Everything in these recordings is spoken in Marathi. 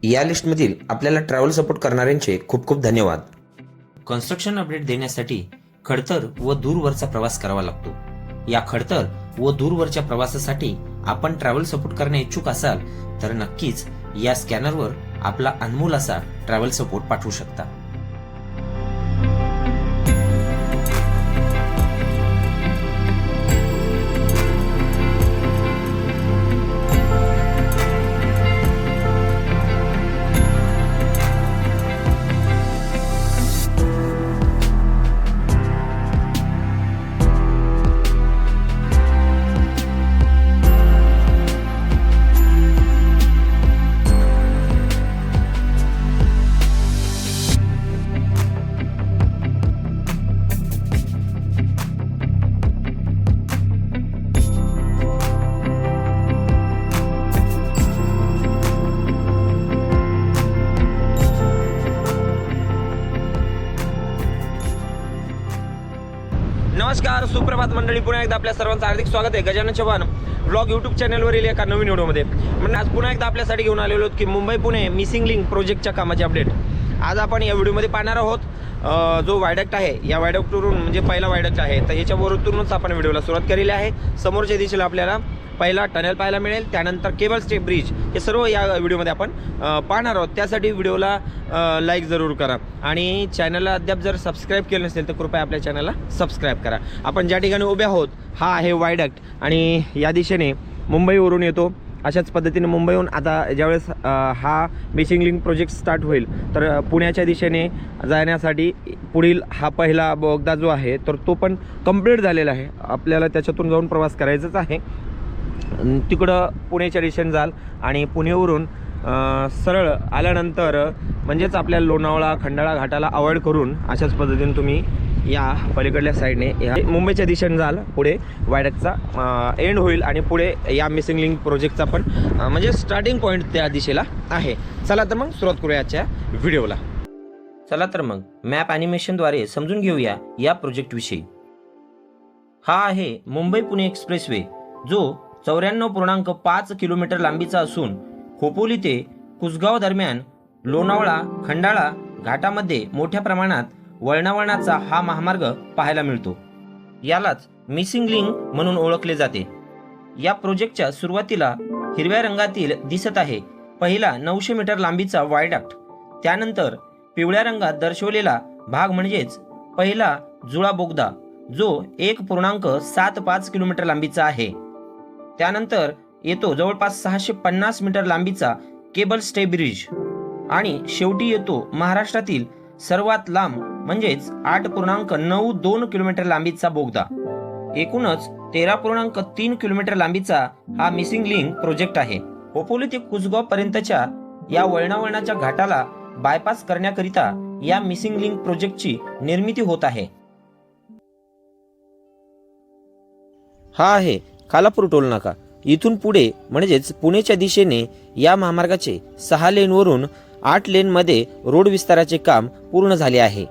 या लिस्टमधील आपल्याला ट्रॅव्हल सपोर्ट करणाऱ्यांचे खूप खूप धन्यवाद। कन्स्ट्रक्शन अपडेट देण्यासाठी खडतर व दूरवरचा प्रवास करावा लागतो। या खडतर व दूरवरच्या प्रवासासाठी आपण ट्रॅव्हल सपोर्ट करणे इच्छुक असाल तर नक्कीच या स्कॅनरवर आपला अनमोल असा ट्रॅव्हल सपोर्ट पाठवू शकता। नमस्कार, सुप्रभात मंडळी, पुन्हा एकदा आपल्या सर्वांचं हार्दिक स्वागत आहे गजानन चव्हाण व्लॉग यूट्यूब चॅनलवरील एका नवीन व्हिडिओमध्ये। म्हणजे आज पुन्हा एकदा आपल्यासाठी घेऊन आलेलो आहोत की मुंबई पुणे मिसिंग लिंक प्रोजेक्टच्या कामाची अपडेट। आज आपण या व्हिडिओमध्ये पाहणार आहोत जो वायडक्ट आहे, या वायडक्टवरून म्हणजे पहिला वायडक्ट आहे, तर याच्यावरूनच आपण व्हिडिओला सुरुवात केलेली आहे। समोरच्या दिशेला आपल्याला पहिला टनेल पाहायला मिळेल, त्यानंतर केबल स्टे ब्रिज, हे सर्व या व्हिडिओमध्ये आपण पाहणार आहोत। त्यासाठी व्हिडिओला लाईक जरूर करा आणि चॅनलला अद्याप जर सबस्क्राईब केलं नसेल तर कृपया आपल्या चॅनलला सबस्क्राईब करा। आपण ज्या ठिकाणी उभे आहोत हा आहे वायडक्ट आणि या दिशेने मुंबईवरून येतो। अशाच पद्धतीने मुंबईहून आता ज्यावेळेस हा मिसिंग लिंक प्रोजेक्ट स्टार्ट होईल तर पुण्याच्या दिशेने जाण्यासाठी पुढील हा पहिला बोगदा जो आहे तर तो पण कंप्लीट झालेला आहे। आपल्याला त्याच्यातून जाऊन प्रवास करायचाच आहे। तिकडं पुण्याच्या दिशेने जाल आणि पुण्यावरून सरळ आल्यानंतर म्हणजेच आपल्या लोणावळा खंडाळा घाटाला अवॉइड करून अशाच पद्धतीने तुम्ही या पलीकडल्या साईडने या मुंबईच्या दिशेने जाल। पुढे वायडक्टचा एंड होईल आणि पुढे या मिसिंग लिंक प्रोजेक्टचा पण म्हणजे स्टार्टिंग पॉईंट त्या दिशेला आहे। चला तर मग सुरुवात करूया आजच्या व्हिडिओला। चला तर मग मॅप ॲनिमेशनद्वारे समजून घेऊया या प्रोजेक्टविषयी। हा आहे मुंबई पुणे एक्सप्रेसवे जो 94.5 किलोमीटर लांबीचा असून खोपोली ते कुसगाव दरम्यान लोणावळा खंडाळा घाटामध्ये मोठ्या प्रमाणात वळणावळणाचा हा महामार्ग पाहायला मिळतो। यालाच मिसिंग लिंक म्हणून ओळखले जाते। या प्रोजेक्टच्या सुरुवातीला हिरव्या रंगातील दिसत आहे पहिला 900 मीटर लांबीचा वायडक्ट, त्यानंतर पिवळ्या रंगात दर्शवलेला भाग म्हणजेच पहिला जुळा बोगदा जो 1.75 किलोमीटर लांबीचा आहे। त्यानंतर येतो जवळपास 650 मीटर लांबीचा केबल स्टे ब्रिज आणि शेवटी येतो महाराष्ट्रातील सर्वात लांब म्हणजेच 8.92 किलोमीटर लांबीचा बोगदा। एकूणच 13.3 किलोमीटर लांबीचा हा मिसिंग लिंक प्रोजेक्ट आहे। खोपोली ते कुसगाव पर्यंतच्या या वळणावळणाच्या घाटाला बायपास करण्याकरिता या मिसिंग लिंक प्रोजेक्टची निर्मिती होत आहे। हा आहे खालापूर टोल नाका। इथून पुढे म्हणजेच पुणेच्या दिशेने या महामार्गाचे 6 लेनवरून 8 लेनमध्ये रोड विस्ताराचे काम पूर्ण झाले आहे।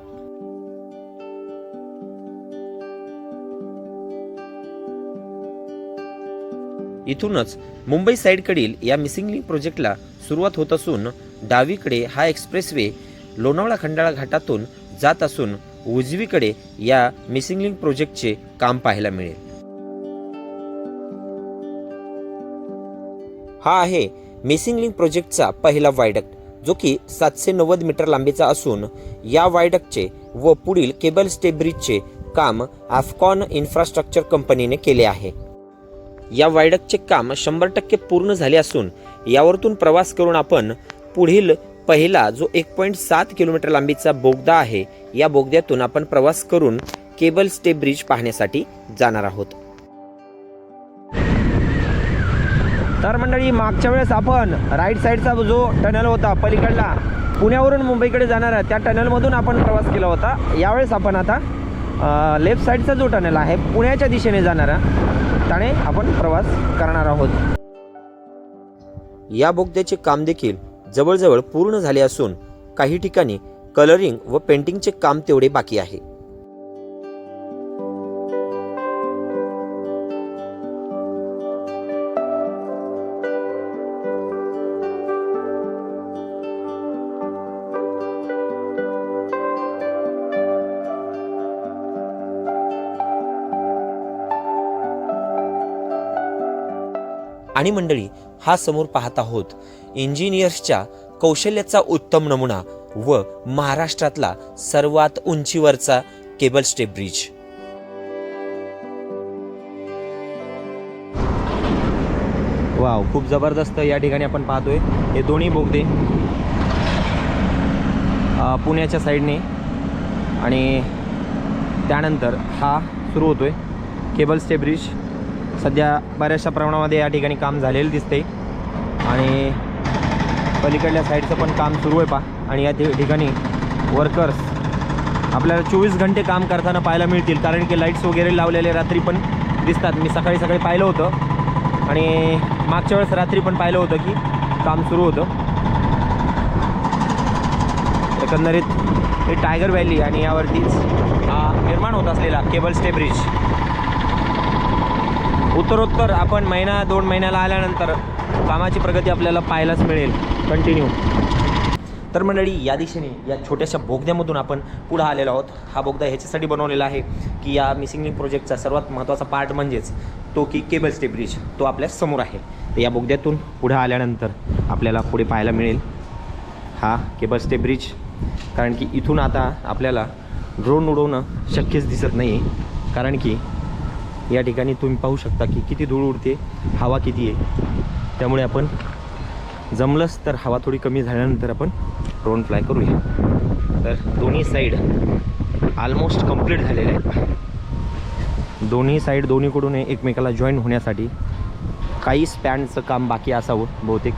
इथूनच मुंबई साईडकडील या मिसिंग लिंक प्रोजेक्टला सुरुवात होत असून डावीकडे हा एक्सप्रेसवे लोणावळा खंडाळा घाटातून जात असून उजवीकडे या मिसिंग लिंक प्रोजेक्टचे काम पाहायला मिळेल। हा आहे मिसिंग लिंक प्रोजेक्टचा पहिला वायडक्ट जो की 790 मीटर लांबीचा असून या वायडक्टचे व पुढील केबल स्टे ब्रिजचे काम अफकॉन इन्फ्रास्ट्रक्चर कंपनीने केले आहे। या वायडक्टचे काम 100% पूर्ण झाले असून यावरतून प्रवास करून आपण पुढील पहिला जो 1.7 किलोमीटर लांबीचा बोगदा आहे या बोगद्यातून आपण प्रवास करून केबल स्टे ब्रिज पाहण्यासाठी जाणार आहोत। तर मंडळी, मागच्या वेळेस आपण राईट साईडचा जो टनल होता पलीकडला पुण्यावरून मुंबईकडे जाणारा त्या टनलमधून आपण प्रवास केला होता। यावेळेस आपण आता लेफ्ट साईडचा जो टनल आहे पुण्याच्या दिशेने जाणारा त्याने आपण प्रवास करणार आहोत। या बोगद्याचे काम देखील जवळजवळ पूर्ण झाले असून काही ठिकाणी कलरिंग व पेंटिंगचे काम तेवढे बाकी आहे। आणि मंडळी, हा समोर पाहत आहोत इंजिनियर्सच्या कौशल्याचा उत्तम नमुना व महाराष्ट्रातला सर्वात उंचीवरचा केबल स्टे ब्रिज. वाव, खूप जबरदस्त या ठिकाणी आपण पाहतोय हे दोन्ही बोगदे पुण्याच्या साईडने आणि त्यानंतर हा सुरू होतोय केबल स्टे ब्रिज. सध्या बऱ्याचशा प्रमाणामध्ये या ठिकाणी काम झालेलं दिसते आणि पलीकडल्या साईडचं पण काम सुरू आहे आणि या ठिकाणी वर्कर्स आपल्याला 24 घंटे काम करताना पाहायला मिळतील, कारण की लाईट्स वगैरे लावलेले रात्री पण दिसतात. मी सकाळी पाहिलं होतं आणि मागच्या वेळेस रात्री पण पाहिलं होतं की काम सुरू होतं. एकंदरीत हे टायगर व्हॅली आणि यावरतीच निर्माण होत असलेला केबल स्टे ब्रिज उत्तरोत्तर आपण महिना 2 महिन्याला आल्यानंतर कामाची प्रगती आपल्याला पाहायलाच मिळेल कंटिन्यू. तर मंडळी, या दिशेने या छोट्याशा बोगद्यामधून आपण पुढे आलेलो आहोत. हा बोगदा ह्याच्यासाठी बनवलेला आहे की या मिसिंग लिंक प्रोजेक्टचा सर्वात महत्त्वाचा पार्ट म्हणजेच तो की केबल स्टे ब्रिज तो आपल्या समोर आहे. तर या बोगद्यातून पुढे आल्यानंतर आपल्याला पुढे पाहायला मिळेल हा केबल स्टे ब्रिज, कारण की इथून आता आपल्याला ड्रोन उडवणं शक्यच दिसत नाही, कारण की या ठिकाणी तुम्ही पाहू शकता की किती धूळ उडते, हवा किती आहे. त्यामुळे आपण जमलंच तर हवा थोडी कमी झाल्यानंतर आपण ड्रोन फ्लाय करूया. तर दोन्ही साईड ऑलमोस्ट कंप्लीट झालेले आहेत. दोन्ही साईड दोन्हीकडून एकमेकाला जॉईन होण्यासाठी काही स्पॅनचं काम बाकी असावं बहुतेक.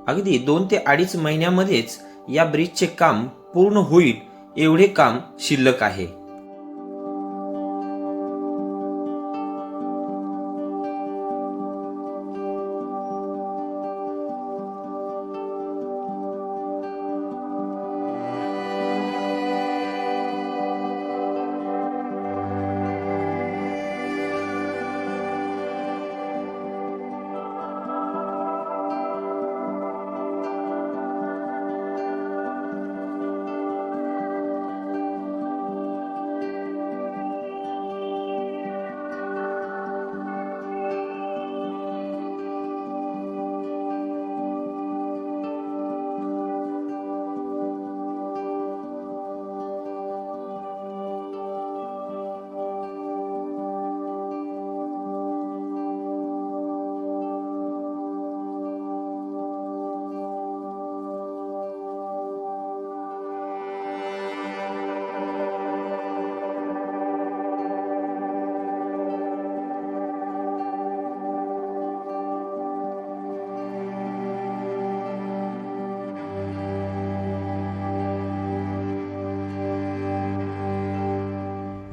अगदी 2 ते 2.5 महिन्यामध्येच या ब्रिजचे काम पूर्ण होईल एवढे काम शिल्लक आहे.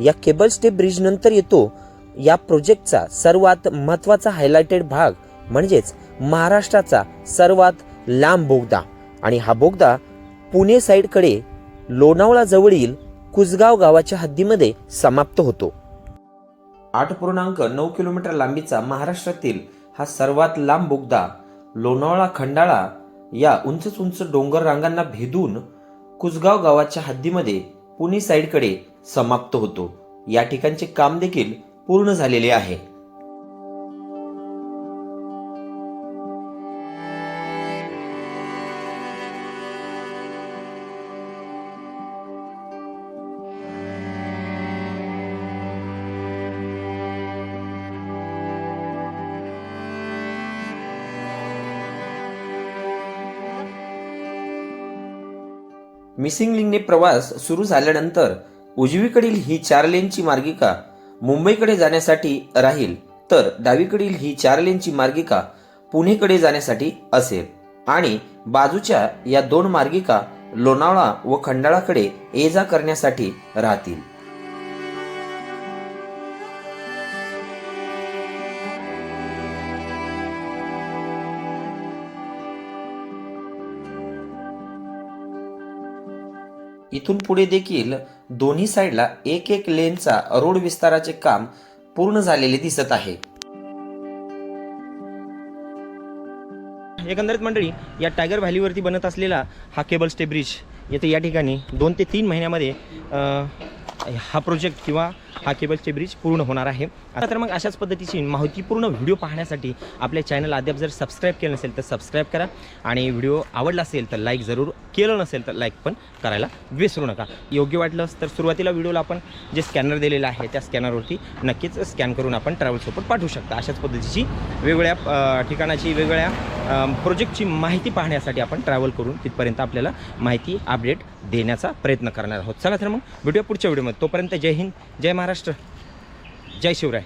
या केबल स्टे ब्रिज नंतर येतो या प्रोजेक्टचा सर्वात महत्त्वाचा हायलाइटेड भाग म्हणजेच महाराष्ट्राचा सर्वात लांब बोगदा. आणि हा बोगदा पुणे साईडकडे लोणावळा जवळील कुसगाव गावाच्या हद्दीमध्ये समाप्त होतो. 8.9 किलोमीटर लांबीचा महाराष्ट्रातील हा सर्वात लांब बोगदा लोणावळा खंडाळा या उंच उंच डोंगर रांगांना भेदून कुसगाव गावाच्या हद्दीमध्ये पुणे साईडकडे समाप्त होतो. या ठिकाणचे काम देखील पूर्ण झालेले आहे. मिसिंग लिंकने प्रवास सुरू झाल्यानंतर उजवीकडील ही 4 लेनची मार्गिका मुंबईकडे जाण्यासाठी राहील, तर डावीकडील ही 4 लेनची मार्गिका पुणेकडे जाण्यासाठी असेल आणि बाजूच्या या 2 मार्गिका लोणावळा व खंडाळाकडे ये जा करण्यासाठी राहतील. इथून पुढे देखील दोन्ही साईडला एक एक लेनचा रोड विस्ताराचे काम पूर्ण झालेले दिसत आहे. एकंदरीत मंडळी, या टायगर व्हॅलीवरती बनत असलेला हा केबल स्टे ब्रिज येथे या ठिकाणी 2 ते 3 महिन्यामध्ये हा प्रोजेक्ट किंवा हा केबल स्टे ब्रिज पूर्ण होणार आहे. आता तर मग अशाच पद्धतीची माहितीपूर्ण व्हिडिओ पाहण्यासाठी आपल्या चॅनल अद्याप जर सबस्क्राईब केलं नसेल तर सबस्क्राईब करा आणि व्हिडिओ आवडला असेल तर लाईक जरूर, केलं नसेल तर लाईक पण करायला विसरू नका. योग्य वाटलंच तर सुरुवातीला व्हिडिओला आपण जे स्कॅनर दिलेलं आहे त्या स्कॅनरवरती नक्कीच स्कॅन करून आपण ट्रॅव्हल सपोर्ट पाठवू शकता. अशाच पद्धतीची वेगवेगळ्या ठिकाणाची वेगवेगळ्या प्रोजेक्टची माहिती पाहण्यासाठी आपण ट्रॅव्हल करून तिथपर्यंत आपल्याला माहिती अपडेट देण्याचा प्रयत्न करणार आहोत. चला तर मग भेटूया पुढच्या व्हिडिओमध्ये. तोपर्यंत जय हिंद, जय महाराष्ट्र, जय शिवराय.